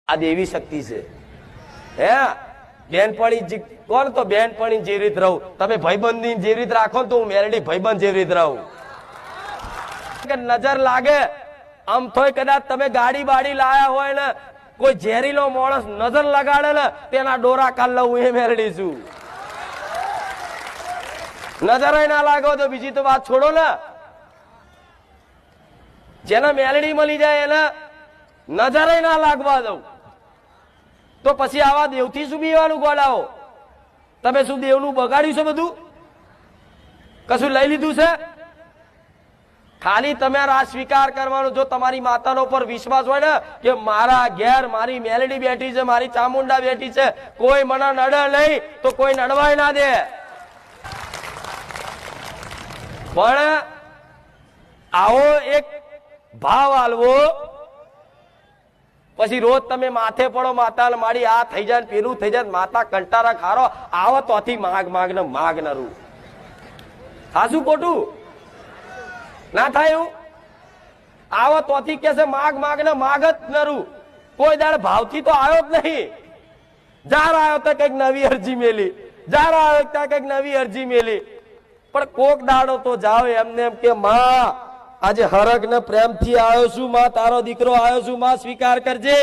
આ દેવી શક્તિ છે હે બેનપણી કોણ તો બેનપણી જેવી રીત રહું તમે ભાઈબંધી જેવી રીત રાખો તો હું મેરડી ભાઈબંધ જેવી રીત રહું નજર લાગે આમ થોય કદાચ તમે ગાડી બાડી લાયા હોય ને કોઈ ઝેરીલો માણસ નજર લગાડે ને તેના ડોરા કાલ લઉં એ મેરડી છું નજર ના લાગો તો બીજી તો વાત છોડો ને જેને મેલડી મળી જાય એને નજરે ના લાગવા દઉં તો પછી આવા દેવથી શું બીવાનું ગોડાઓ તમે શું દેવનું બગાડ્યું છે બધું કશું લઈ લીધું છે ખાલી તમે આ સ્વીકાર કરવાનો જો તમારી માતાનો પર વિશ્વાસ હોય ને કે મારા ઘેર મારી મેલડી બેઠી છે મારી ચામુંડા બેઠી છે કોઈ મને નડે નહીં તો કોઈ નડવાય ના દે પણ આવો એક ભાવ આલવો પછી રોજ તમે માથે પડો માતા મારી આ થઈ જાય પેલું થઈ જાય માતા કંટારા ખારો આવો તોથી માગ નરું સાચું ખોટું ના થાય એવું આવો તોથી કે છે માગ ને માગ જ નરું કોઈ દાડ ભાવથી તો આવ્યો જ નહીં જાર આવ્યો તો કઈક નવી અરજી મેલી જાર આવ્યો ત્યાં કઈક નવી અરજી મેલી પણ કોક દાડો તો જાઓ એમને એમ કે માં આજે હરખ ને પ્રેમ થી આવ્યો છું માં તારો દીકરો આવ્યો છું માં સ્વીકાર કરજે